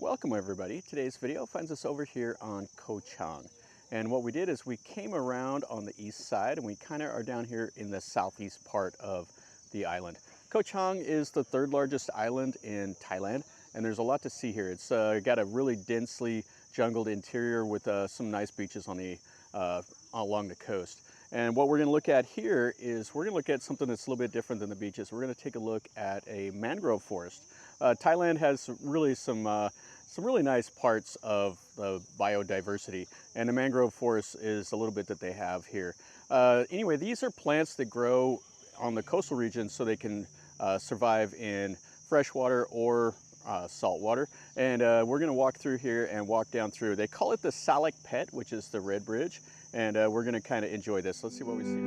Welcome everybody. Today's video finds us over here on Koh Chang. And what we did is we came around on the east side and we kind of are down here in the southeast part of the island. Koh Chang is the third largest island in Thailand and there's a lot to see here. It's got a really densely jungled interior with some nice beaches on the along the coast. And what we're going to look at here is we're going to look at something that's a little bit different than the beaches. We're going to take a look at a mangrove forest. Thailand has really some really nice parts of the biodiversity, and the mangrove forest is a little bit that they have here. Anyway, these are plants that grow on the coastal region so they can survive in freshwater or saltwater. And we're going to walk through here and walk down through. They call it the Salak-pet, which is the red bridge, and we're going to kind of enjoy this. Let's see what we see.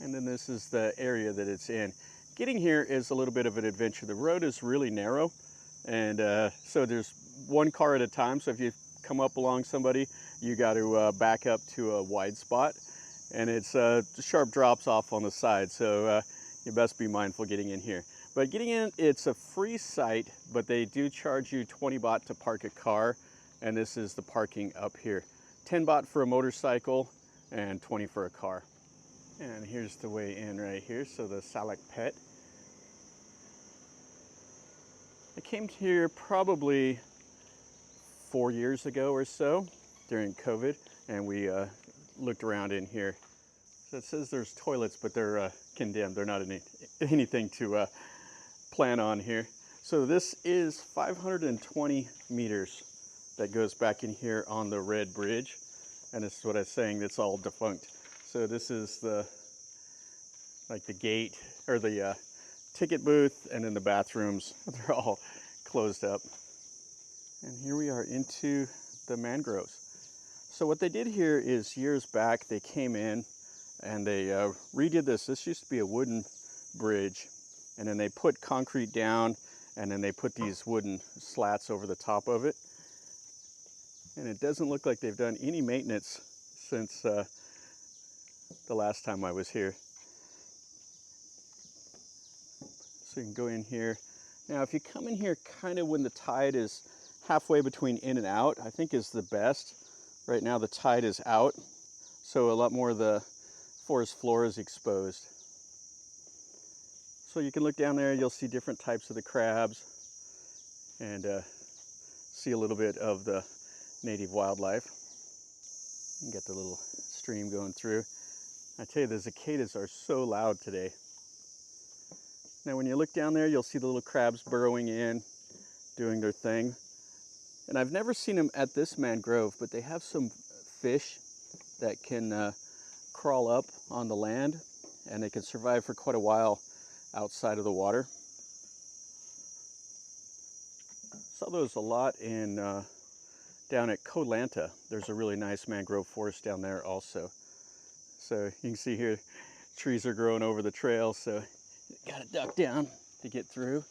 And then this is the area that it's in. Getting here is a little bit of an adventure. The road is really narrow, and so there's one car at a time. So if you come up along somebody, you got to back up to a wide spot, and it's sharp drops off on the side. So you best be mindful getting in here. But getting in, it's a free site, but they do charge you 20 baht to park a car, and this is the parking up here. 10 baht for a motorcycle and 20 for a car. And here's the way in right here, so the Salakpet. I came here probably 4 years ago or so during COVID, and we looked around in here. So it says there's toilets, but they're condemned. They're not anything to plan on here. So this is 520 meters that goes back in here on the red bridge, and this is what I was saying, it's all defunct. So this is the gate, or the ticket booth, and then the bathrooms, they're all closed up. And here we are into the mangroves. So what they did here is years back, they came in and they redid this. This used to be a wooden bridge, and then they put concrete down, and then they put these wooden slats over the top of it. And it doesn't look like they've done any maintenance since the last time I was here. So you can go in here. Now if you come in here kind of when the tide is halfway between in and out, I think is the best. Right now the tide is out, so a lot more of the forest floor is exposed. So you can look down there, you'll see different types of the crabs and see a little bit of the native wildlife. You get the little stream going through. I tell you, the cicadas are so loud today. Now when you look down there, you'll see the little crabs burrowing in, doing their thing. And I've never seen them at this mangrove, but they have some fish that can crawl up on the land, and they can survive for quite a while outside of the water. Saw those a lot in down at Koh Lanta. There's a really nice mangrove forest down there also. So you can see here, trees are growing over the trail, so you gotta duck down to get through.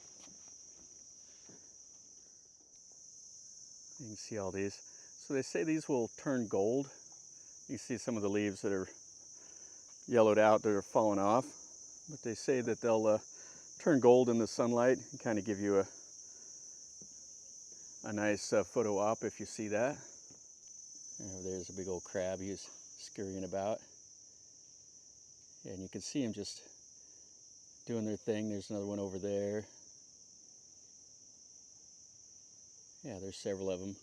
You can see all these. So they say these will turn gold. You see some of the leaves that are yellowed out, that are falling off. But they say that they'll turn gold in the sunlight and kind of give you a nice photo op if you see that. And there's a big old crab, he's scurrying about. And you can see him just doing their thing. There's another one over there. Yeah, there's several of them.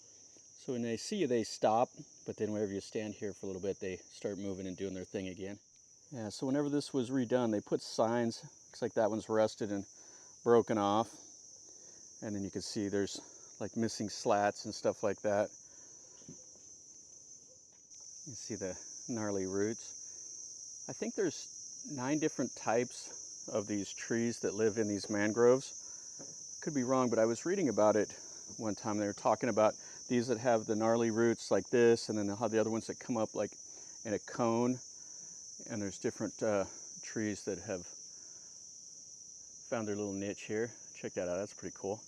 So when they see you, they stop, but then whenever you stand here for a little bit, they start moving and doing their thing again. Yeah, so whenever this was redone, they put signs. Looks like that one's rusted and broken off. And then you can see there's like missing slats and stuff like that. You can see the gnarly roots. I think there's 9 different types of these trees that live in these mangroves. Could be wrong, but I was reading about it one time. They were talking about these that have the gnarly roots like this, and then they'll have the other ones that come up like in a cone. And there's different trees that have found their little niche here. Check that out, that's pretty cool.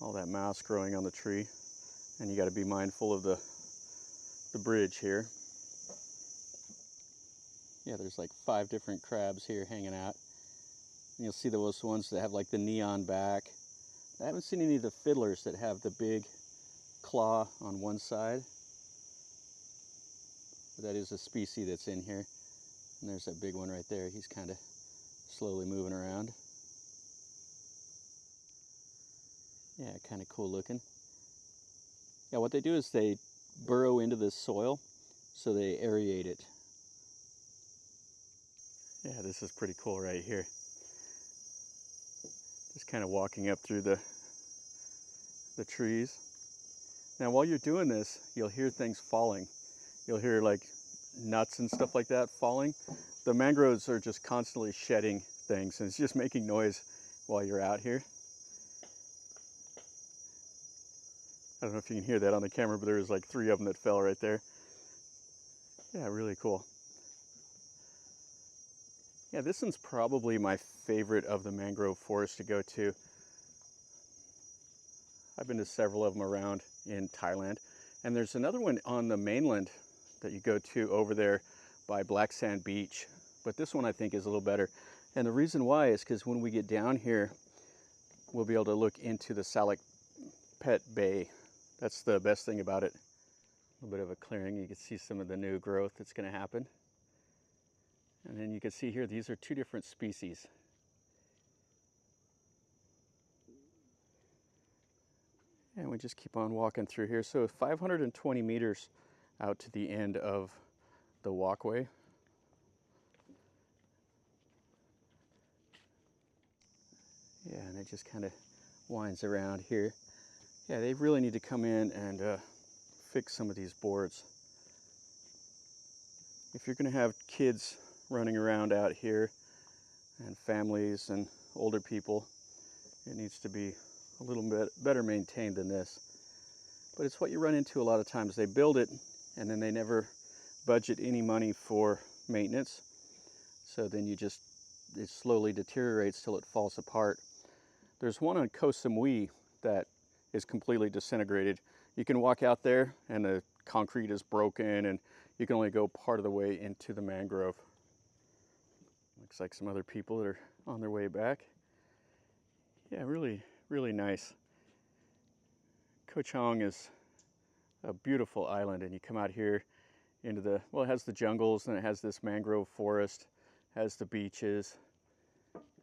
all that moss growing on the tree. And you got to be mindful of the bridge here. Yeah, there's like 5 different crabs here hanging out. And you'll see those ones that have like the neon back. I haven't seen any of the fiddlers that have the big claw on one side. But that is a species that's in here. And there's that big one right there. He's kind of slowly moving around. Yeah, kind of cool looking. Yeah, what they do is they burrow into the soil, so they aerate it. Yeah, this is pretty cool right here. Just kind of walking up through the trees. Now while you're doing this, you'll hear things falling. You'll hear like nuts and stuff like that falling. The mangroves are just constantly shedding things, and it's just making noise while you're out here. I don't know if you can hear that on the camera, but there was like 3 of them that fell right there. Yeah, really cool. Yeah, this one's probably my favorite of the mangrove forest to go to. I've been to several of them around in Thailand, and there's another one on the mainland that you go to over there by Black Sand Beach, but this one I think is a little better. And the reason why is because when we get down here, we'll be able to look into the Salakpet Bay. That's the best thing about it. A little bit of a clearing. You can see some of the new growth that's going to happen. And then you can see here, these are 2 different species. And we just keep on walking through here. So 520 meters out to the end of the walkway. Yeah, and it just kind of winds around here. Yeah, they really need to come in and fix some of these boards. If you're going to have kids running around out here and families and older people, it needs to be a little bit better maintained than this. But it's what you run into a lot of times. They build it and then they never budget any money for maintenance. So then it slowly deteriorates till it falls apart. There's one on Koh Samui that is completely disintegrated. You can walk out there and the concrete is broken and you can only go part of the way into the mangrove. Looks like some other people that are on their way back. Yeah, really, really nice. Koh Chang is a beautiful island, and you come out here into the, well, it has the jungles and it has this mangrove forest, has the beaches,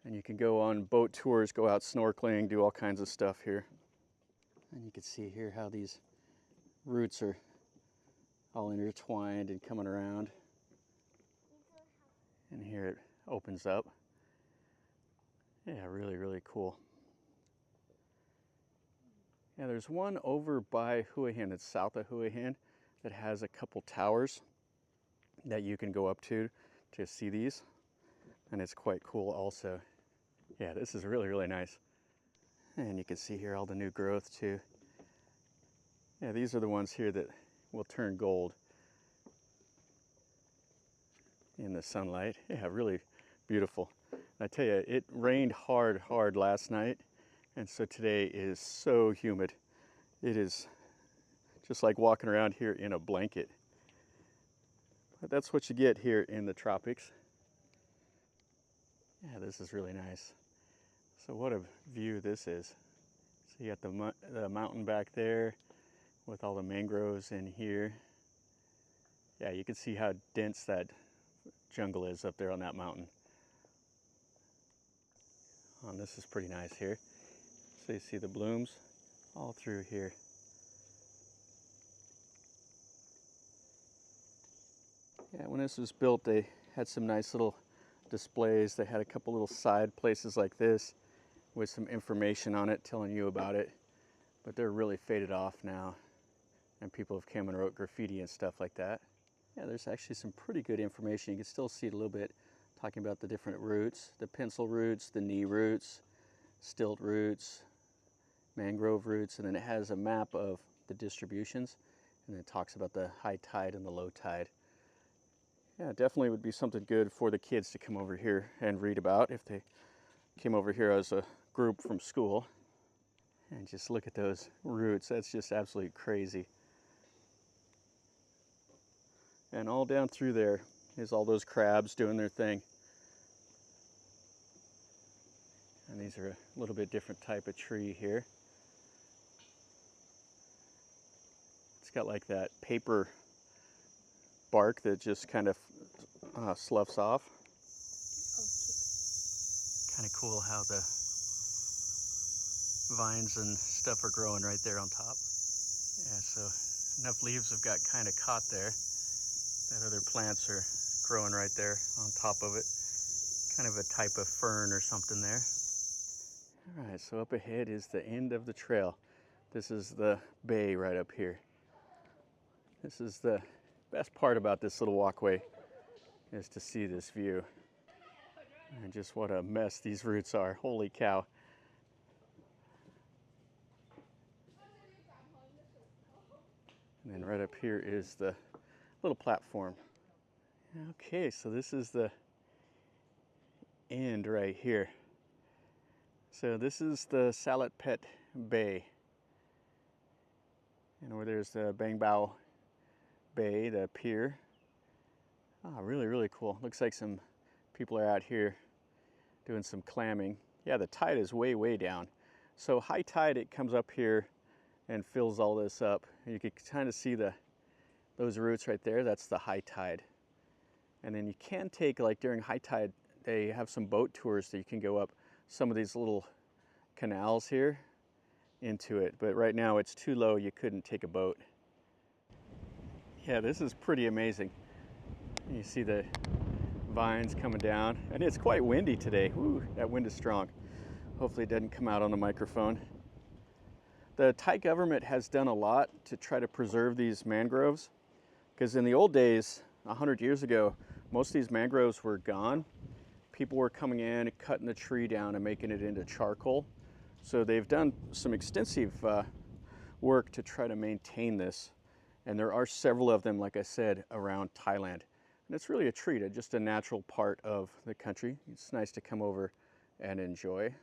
and you can go on boat tours, go out snorkeling, do all kinds of stuff here. And you can see here how these roots are all intertwined and coming around. And here it opens up. Yeah, really, really cool. Yeah, there's one over by Hua Hin, it's south of Hua Hin, that has a couple towers that you can go up to see these. And it's quite cool also. Yeah, this is really, really nice. And you can see here all the new growth too. Yeah, these are the ones here that will turn gold in the sunlight. Yeah, really beautiful. I tell you, it rained hard last night, and so today is so humid. It is just like walking around here in a blanket. But that's what you get here in the tropics. Yeah, this is really nice. So what a view this is. So you got the mountain back there with all the mangroves in here. Yeah, you can see how dense that jungle is up there on that mountain. Oh, this is pretty nice here. So you see the blooms all through here. Yeah, when this was built, they had some nice little displays. They had a couple little side places like this with some information on it telling you about it, but they're really faded off now, and people have come and wrote graffiti and stuff like that. Yeah, there's actually some pretty good information. You can still see it a little bit, talking about the different roots, the pencil roots, the knee roots, stilt roots, mangrove roots, and then it has a map of the distributions, and then it talks about the high tide and the low tide. Yeah, definitely would be something good for the kids to come over here and read about if they came over here as a group from school. And just look at those roots. That's just absolutely crazy. And all down through there is all those crabs doing their thing. And these are a little bit different type of tree here. It's got like that paper bark that just kind of sloughs off. Kind of cool how the vines and stuff are growing right there on top. Yeah, so enough leaves have got kind of caught there that other plants are growing right there on top of it. Kind of a type of fern or something there. All right, so up ahead is the end of the trail. This is the bay right up here. This is the best part about this little walkway, is to see this view. And just what a mess these roots are. Holy cow. And then right up here is the little platform. Okay, so this is the end right here. So this is the Salakpet Bay. And over there's the Bang Bao Bay, the pier. Ah, really, really cool. Looks like some people are out here doing some clamming. Yeah, the tide is way, way down. So high tide, it comes up here and fills all this up. You can kind of see those roots right there. That's the high tide. And then you can take, like during high tide, they have some boat tours that you can go up some of these little canals here into it. But right now it's too low, you couldn't take a boat. Yeah, this is pretty amazing. You see the vines coming down, and it's quite windy today. Woo, that wind is strong. Hopefully it doesn't come out on the microphone. The Thai government has done a lot to try to preserve these mangroves, because in the old days, 100 years ago, most of these mangroves were gone. People were coming in and cutting the tree down and making it into charcoal. So they've done some extensive work to try to maintain this. And there are several of them, like I said, around Thailand. And it's really a treat, just a natural part of the country. It's nice to come over and enjoy.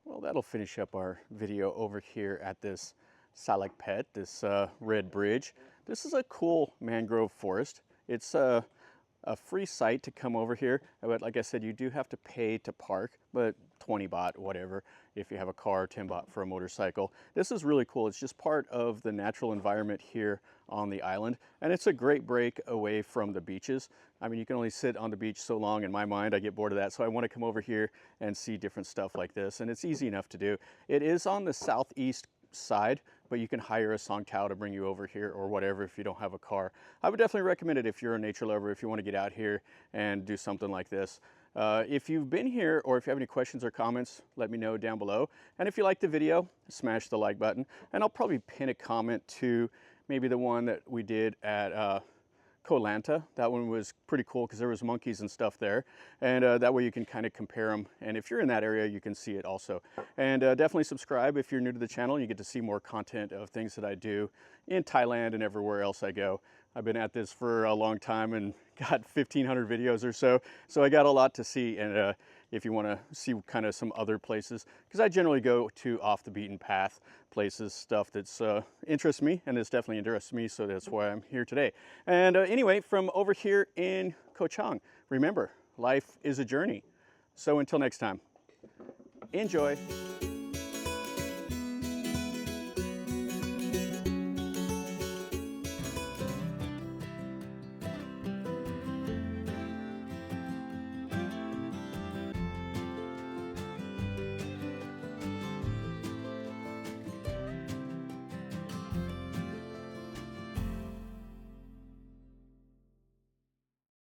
Well, that'll finish up our video over here at this Salakpet, this red bridge. This is a cool mangrove forest. It's a free site to come over here, but like I said, you do have to pay to park, but 20 baht, whatever, if you have a car, 10 baht for a motorcycle. This is really cool. It's just part of the natural environment here on the island, and it's a great break away from the beaches. I mean, you can only sit on the beach so long. In my mind, I get bored of that, so I want to come over here and see different stuff like this, and it's easy enough to do. It is on the southeast side, but you can hire a song tao to bring you over here or whatever if you don't have a car. I would definitely recommend it if you're a nature lover, if you want to get out here and do something like this. If you've been here or if you have any questions or comments, let me know down below. And if you like the video, smash the like button. And I'll probably pin a comment to maybe the one that we did at Koh Lanta. That one was pretty cool because there was monkeys and stuff there, and that way you can kind of compare them, and if you're in that area you can see it also. And definitely subscribe if you're new to the channel. You get to see more content of things that I do in Thailand and everywhere else I go. I've been at this for a long time and got 1,500 videos or so, so I got a lot to see. And if you want to see kind of some other places, because I generally go to off the beaten path places, stuff that's interests me, and it's definitely interests me, so that's why I'm here today. And anyway, from over here in Koh Chang, remember, life is a journey. So until next time, enjoy.